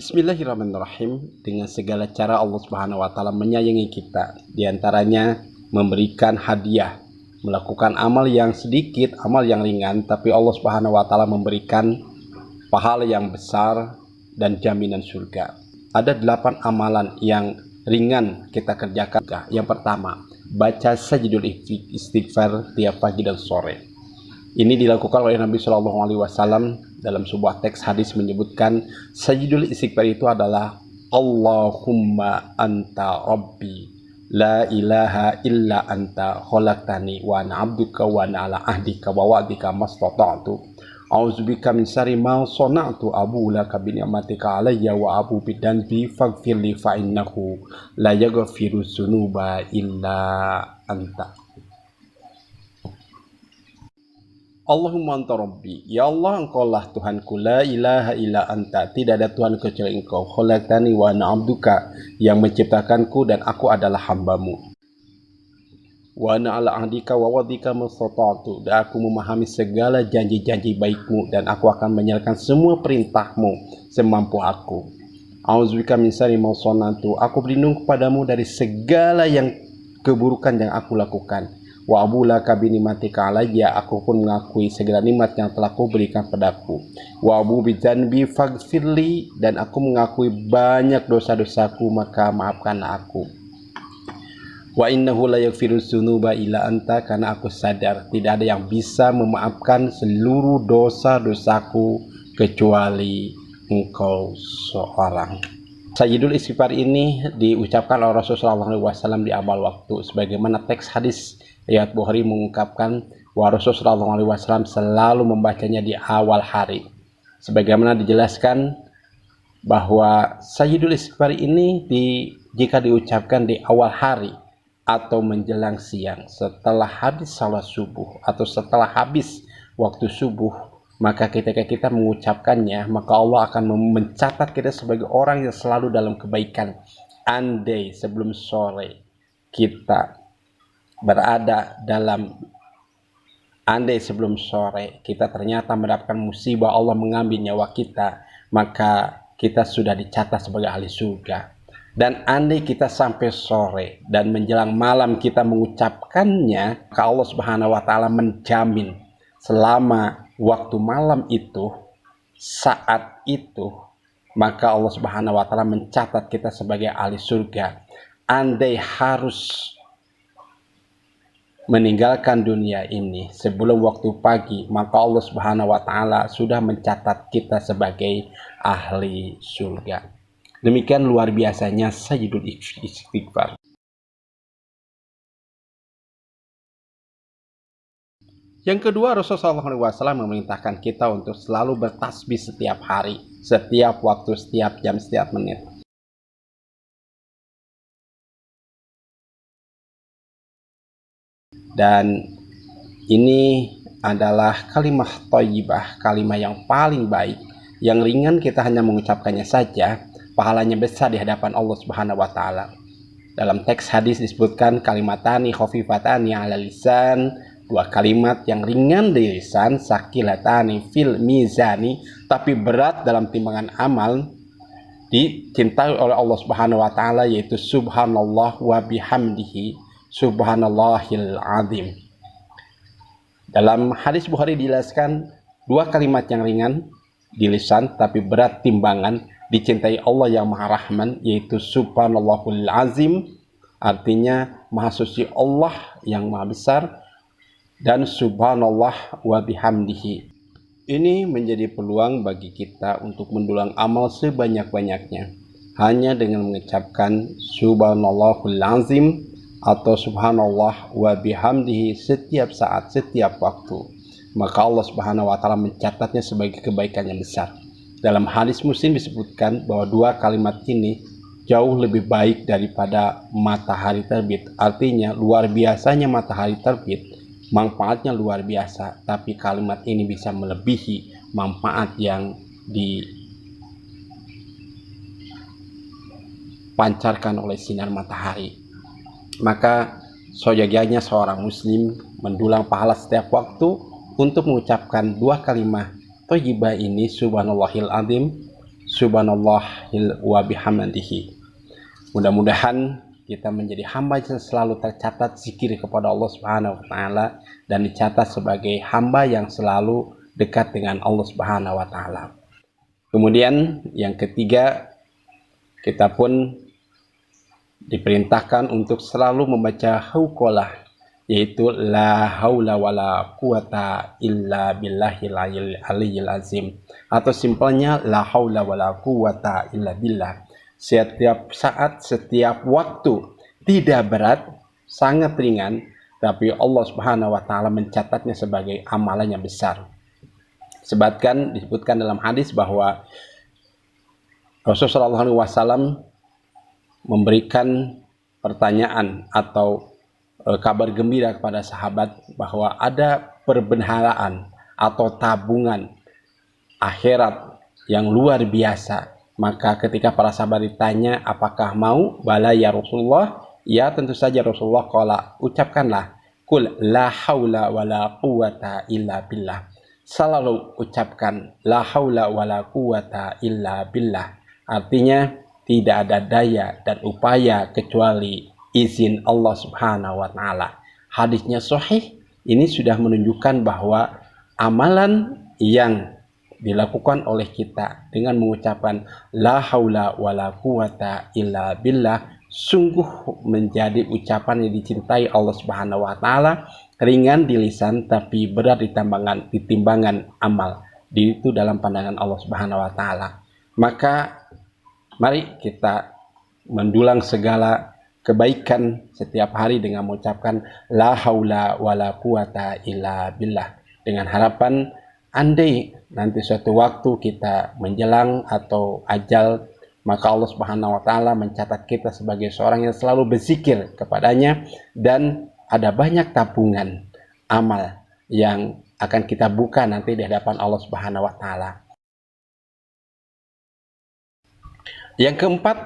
Bismillahirrahmanirrahim. Dengan segala cara Allah Subhanahu wa taala menyayangi kita. Di antaranya memberikan hadiah, melakukan amal yang sedikit, amal yang ringan, tapi Allah Subhanahu wa taala memberikan pahala yang besar dan jaminan surga. Ada 8 amalan yang ringan kita kerjakan. Yang pertama, baca sajidul istighfar tiap pagi dan sore. Ini dilakukan oleh Nabi Shallallahu Alaihi Wasallam dalam sebuah teks hadis menyebutkan sajidul istighfar itu adalah Allahumma anta rabbi la ilaha illa anta khalaqtani wa ana abduka wa ana ala ahdika wa wa'dika mastata'tu a'udzubika min syarri ma sana'tu abu laka bi ni'matika alayya wa abu bidanbi faghfirli fa innahu la yaghfiru dzunuba illa anta. Allahumma anta rabbi, ya Allah engkaulah Tuhanku, la ilaha illa anta, tidak ada Tuhan kecuali engkau, khalaqtani wa ana abduka, yang menciptakanku dan aku adalah hambamu, wa ana ala ahdika wa wa'dika mastata'tu, dan aku memahami segala janji-janji baikmu dan aku akan menjalankan semua perintahmu semampu aku. A'udzubika min syarri ma sana'tu, aku berlindung kepadamu dari segala yang keburukan yang aku lakukan. Wa abulaka bi ni'matika alayya, aku pun mengakui segala nikmat yang telah kau berikan padaku. Wa abu bidzanbi faghfirli, dan aku mengakui banyak dosa-dosaku, maka maafkan aku. Wa innahu la yaghfiru dzunuba illa anta, karena aku sadar tidak ada yang bisa memaafkan seluruh dosa-dosaku kecuali engkau seorang. Sajidul istighfar ini diucapkan oleh Rasulullah SAW di awal waktu, sebagaimana teks hadis riwayat Bukhari mengungkapkan bahwa Rasulullah SAW selalu membacanya di awal hari. Sebagaimana dijelaskan bahwa sajidul istighfar ini jika diucapkan di awal hari atau menjelang siang setelah habis salat subuh atau setelah habis waktu subuh, maka ketika kita mengucapkannya, maka Allah akan mencatat kita sebagai orang yang selalu dalam kebaikan. Andai sebelum sore kita ternyata mendapatkan musibah, Allah mengambil nyawa kita, maka kita sudah dicatat sebagai ahli surga. Dan andai kita sampai sore dan menjelang malam kita mengucapkannya, maka Allah Subhanahu wa taala menjamin selama waktu malam itu, saat itu, maka Allah Subhanahu wa taala mencatat kita sebagai ahli surga. Andai harus meninggalkan dunia ini sebelum waktu pagi, maka Allah Subhanahu wa taala sudah mencatat kita sebagai ahli surga. Demikian luar biasanya sajidul istighfar. Yang kedua, Rasulullah SAW memerintahkan kita untuk selalu bertasbih setiap hari, setiap waktu, setiap jam, setiap menit. Dan ini adalah kalimah thayyibah, kalimah yang paling baik, yang ringan kita hanya mengucapkannya saja, pahalanya besar di hadapan Allah Subhanahu wa taala. Dalam teks hadis disebutkan kalimatani khafifatani 'ala lisan, dua kalimat yang ringan di lisan, sakilatani fil mizani, tapi berat dalam timbangan amal, dicintai oleh Allah Subhanahu wa taala, yaitu subhanallah wa bihamdihi subhanallahil azim. Dalam hadis Bukhari dijelaskan dua kalimat yang ringan di lisan tapi berat timbangan, dicintai Allah yang Maha Rahman, yaitu subhanallahul azim, artinya Maha Suci Allah yang Maha Besar, dan subhanallah wa bihamdihi. Ini menjadi peluang bagi kita untuk mendulang amal sebanyak-banyaknya hanya dengan mengucapkan subhanallahul azim atau subhanallah wa bihamdihi setiap saat, setiap waktu. Maka Allah Subhanahu wa taala mencatatnya sebagai kebaikan yang besar. Dalam hadis Muslim disebutkan bahwa dua kalimat ini jauh lebih baik daripada matahari terbit. Artinya luar biasanya matahari terbit, manfaatnya luar biasa, tapi kalimat ini bisa melebihi manfaat yang dipancarkan oleh sinar matahari. Maka seyogyanya seorang muslim mendulang pahala setiap waktu untuk mengucapkan dua kalimat thayyibah ini, subhanallahil azim subhanallahil wa bihamdihi. Mudah-mudahan kita menjadi hamba yang selalu tercatat zikir kepada Allah Subhanahu wa taala dan dicatat sebagai hamba yang selalu dekat dengan Allah Subhanahu wa taala. Kemudian yang ketiga, kita pun diperintahkan untuk selalu membaca hauqalah, yaitu la haula wala quwata illa billahil aliyyil azim, atau simpelnya la haula wala quwata illa billah. Setiap saat, setiap waktu, tidak berat, sangat ringan, tapi Allah Subhanahu wa taala mencatatnya sebagai amalan yang besar. Disebutkan dalam hadis bahwa Rasulullah SAW memberikan pertanyaan atau kabar gembira kepada sahabat bahwa ada perbendaharaan atau tabungan akhirat yang luar biasa. Maka ketika para sahabat ditanya apakah mau, bala ya Rasulullah, ya tentu saja Rasulullah. Qala, ucapkanlah, kul la haula wala quwata illa billah. Selalu ucapkan la haula wala quwata illa billah. Artinya tidak ada daya dan upaya kecuali izin Allah Subhanahu wa taala. Hadisnya sahih. Ini sudah menunjukkan bahwa amalan yang dilakukan oleh kita dengan mengucapkan la haula wala quwata illa billah sungguh menjadi ucapan yang dicintai Allah Subhanahu wa taala, ringan di lisan tapi berat di timbangan amal. Itu dalam pandangan Allah Subhanahu wa taala. Maka mari kita mendulang segala kebaikan setiap hari dengan mengucapkan la haula wala quwata illa billah, dengan harapan andai nanti suatu waktu kita menjelang atau ajal, maka Allah Subhanahu wa taala mencatat kita sebagai seorang yang selalu berzikir kepadanya dan ada banyak tabungan amal yang akan kita buka nanti di hadapan Allah Subhanahu wa taala. Yang keempat,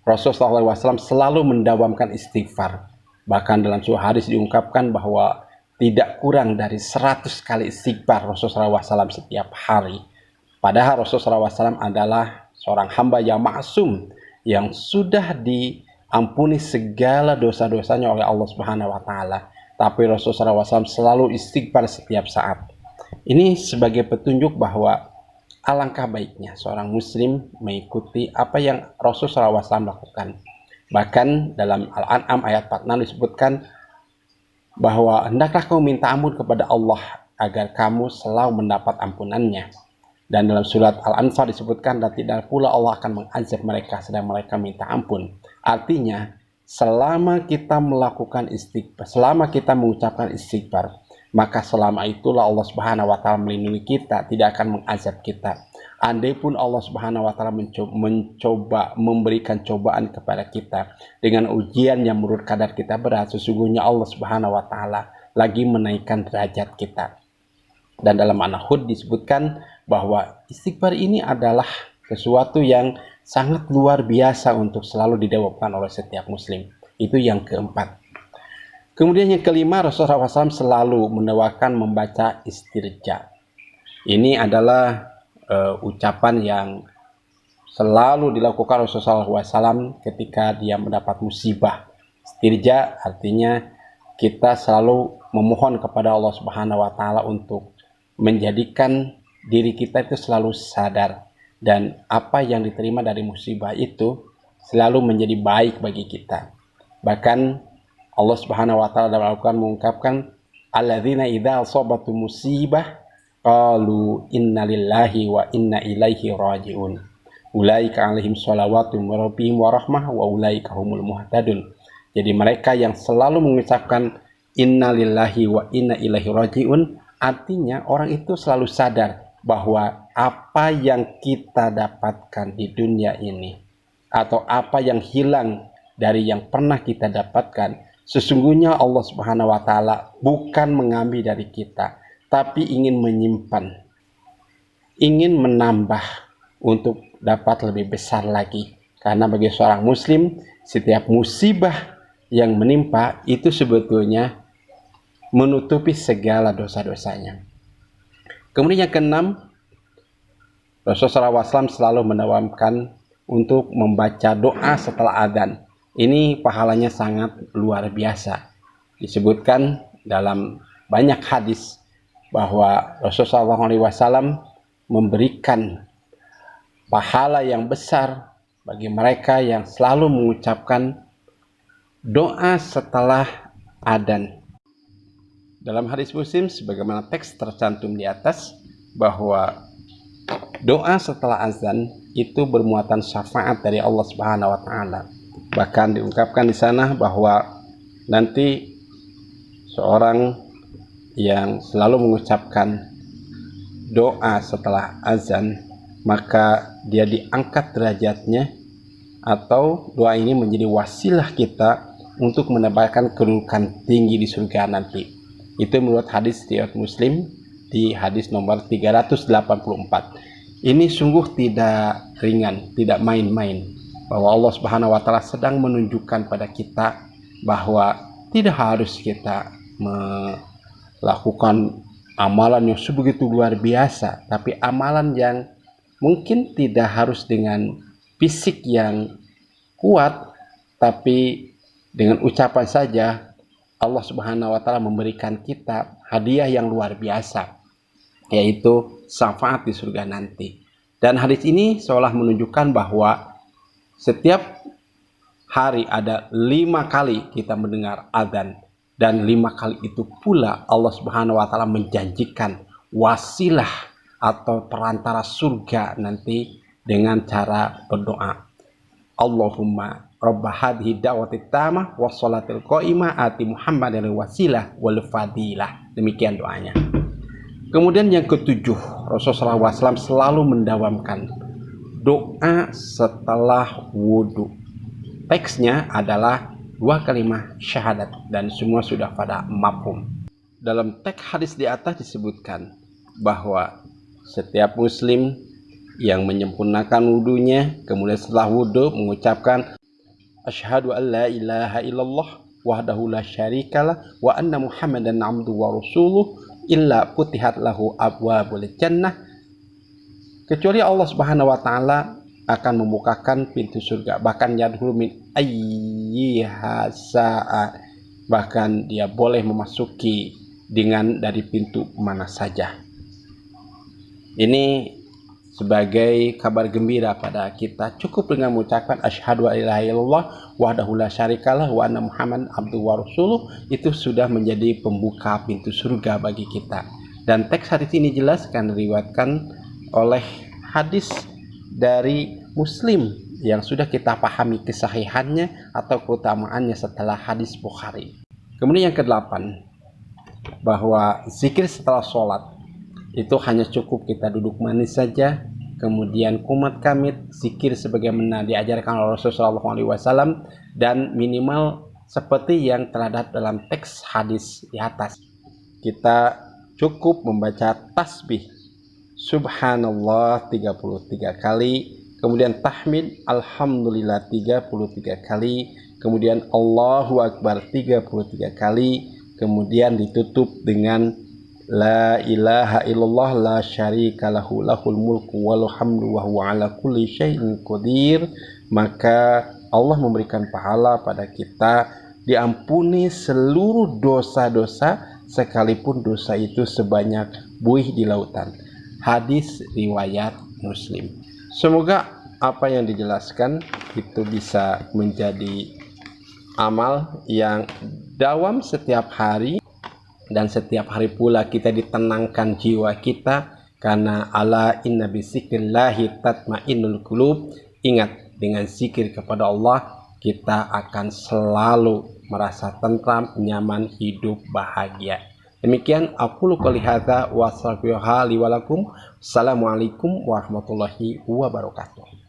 Rasulullah SAW selalu mendawamkan istighfar. Bahkan dalam sebuah hadis diungkapkan bahwa tidak kurang dari 100 kali istighfar Rasulullah SAW setiap hari. Padahal Rasulullah SAW adalah seorang hamba yang maksum, yang sudah diampuni segala dosa-dosanya oleh Allah Subhanahu wa taala. Tapi Rasulullah SAW selalu istighfar setiap saat. Ini sebagai petunjuk bahwa alangkah baiknya seorang muslim mengikuti apa yang Rasulullah SAW lakukan. Bahkan dalam Al-An'am ayat 46 disebutkan bahwa hendaklah kamu minta ampun kepada Allah agar kamu selalu mendapat ampunannya. Dan dalam surat Al-Anfal disebutkan, dan tidak pula Allah akan mengazab mereka sedang mereka minta ampun. Artinya, selama kita melakukan istighfar, selama kita mengucapkan istighfar, maka selama itulah Allah Subhanahu wa taala melindungi kita, tidak akan mengazab kita. Andai pun Allah Subhanahu wa taala mencoba memberikan cobaan kepada kita dengan ujian yang menurut kadar kita berat, sesungguhnya Allah Subhanahu wa taala lagi menaikkan derajat kita. Dan dalam An-Hud disebutkan bahwa istighfar ini adalah sesuatu yang sangat luar biasa untuk selalu didawamkan oleh setiap muslim. Itu yang keempat. Kemudian yang kelima, Rasulullah SAW selalu mendoakan membaca istirja. Ini adalah ucapan yang selalu dilakukan Rasulullah SAW ketika dia mendapat musibah. Istirja artinya kita selalu memohon kepada Allah Subhanahu wa taala untuk menjadikan diri kita itu selalu sadar dan apa yang diterima dari musibah itu selalu menjadi baik bagi kita. Bahkan Allah Subhanahu wa taala dalam Al-Qur'an mengungkapkan alladzina idza asabatum musibah qalu inna lillahi wa inna ilaihi raji'un. Ulaika alaihim shalawatu min rabbihim wa rahmah wa ulaika humul muhtadun. Jadi mereka yang selalu mengucapkan inna lillahi wa inna ilaihi raji'un, artinya orang itu selalu sadar bahwa apa yang kita dapatkan di dunia ini atau apa yang hilang dari yang pernah kita dapatkan, sesungguhnya Allah Subhanahu wa taala bukan mengambil dari kita, tapi ingin menyimpan, ingin menambah untuk dapat lebih besar lagi. Karena bagi seorang muslim, setiap musibah yang menimpa itu sebetulnya menutupi segala dosa-dosanya. Kemudian yang keenam, Rasulullah SAW selalu mendawamkan untuk membaca doa setelah adzan. Ini pahalanya sangat luar biasa. Disebutkan dalam banyak hadis bahwa Rasulullah SAW memberikan pahala yang besar bagi mereka yang selalu mengucapkan doa setelah adzan. Dalam hadis Muslim sebagaimana teks tercantum di atas bahwa doa setelah azan itu bermuatan syafaat dari Allah Subhanahu wa taala. Bahkan diungkapkan di sana bahwa nanti seorang yang selalu mengucapkan doa setelah azan, maka dia diangkat derajatnya, atau doa ini menjadi wasilah kita untuk mendapatkan kedudukan tinggi di surga nanti. Itu menurut hadis riwayat Muslim di hadis nomor 384. Ini sungguh tidak ringan, tidak main-main, bahwa Allah Subhanahu wa taala sedang menunjukkan pada kita bahwa tidak harus kita melakukan amalan yang sebegitu luar biasa, tapi amalan yang mungkin tidak harus dengan fisik yang kuat, tapi dengan ucapan saja Allah Subhanahu wa taala memberikan kita hadiah yang luar biasa, yaitu syafaat di surga nanti. Dan hadis ini seolah menunjukkan bahwa setiap hari ada 5 kali kita mendengar adzan, dan 5 kali itu pula Allah Subhanahu wa taala menjanjikan wasilah atau perantara surga nanti dengan cara berdoa. Allahumma rabba hadhihi da'wati tamah was salatil qaimah ati Muhammadan wasilah wal fadilah. Demikian doanya. Kemudian yang ketujuh, Rasulullah SAW selalu mendawamkan doa setelah wudhu. Teksnya adalah 2 kalimat syahadat dan semua sudah pada mafhum. Dalam teks hadis di atas disebutkan bahwa setiap muslim yang menyempurnakan wudhunya, kemudian setelah wudhu mengucapkan asyhadu an la ilaha illallah wahdahu la syarikalah wa anna Muhammadan abduhu wa rasuluh illa putihat lahu abwabul jannah, kecuali Allah Subhanahu wa taala akan membukakan pintu surga, bahkan yadkhulu min ayyiha sa'a, bahkan dia boleh memasuki dengan dari pintu mana saja. Ini sebagai kabar gembira pada kita, cukup dengan mengucapkan asyhadu an la ilaha illallah wahdahu la syarikalah wa anna Muhammadan abduhu wa rasuluh, itu sudah menjadi pembuka pintu surga bagi kita. Dan teks hadis ini jelas kan diriwayatkan oleh hadis dari Muslim yang sudah kita pahami kesahihannya atau keutamaannya setelah hadis Bukhari. Kemudian yang ke-8, bahwa zikir setelah sholat itu hanya cukup kita duduk manis saja, kemudian kumat kamit, zikir sebagaimana diajarkan oleh Rasulullah SAW, dan minimal seperti yang terdapat dalam teks hadis di atas. Kita cukup membaca tasbih Subhanallah 33 kali, kemudian tahmid Alhamdulillah 33 kali, kemudian Allahu Akbar 33 kali, kemudian ditutup dengan La ilaha illallah la syarika lahu lahul mulku wal hamdu wa huwa ala kulli syai'in qadir. Maka Allah memberikan pahala pada kita, diampuni seluruh dosa-dosa sekalipun dosa itu sebanyak buih di lautan. Hadis riwayat Muslim. Semoga apa yang dijelaskan itu bisa menjadi amal yang dawam setiap hari, dan setiap hari pula kita ditenangkan jiwa kita, karena ala inna bizikrillahi tatmainnul qulub. Ingat, dengan zikir kepada Allah kita akan selalu merasa tentram, nyaman, hidup bahagia. Demikian aqulu qouli hadza wa astaghfirullaha li wa lakum. Assalamualaikum warahmatullahi wabarakatuh.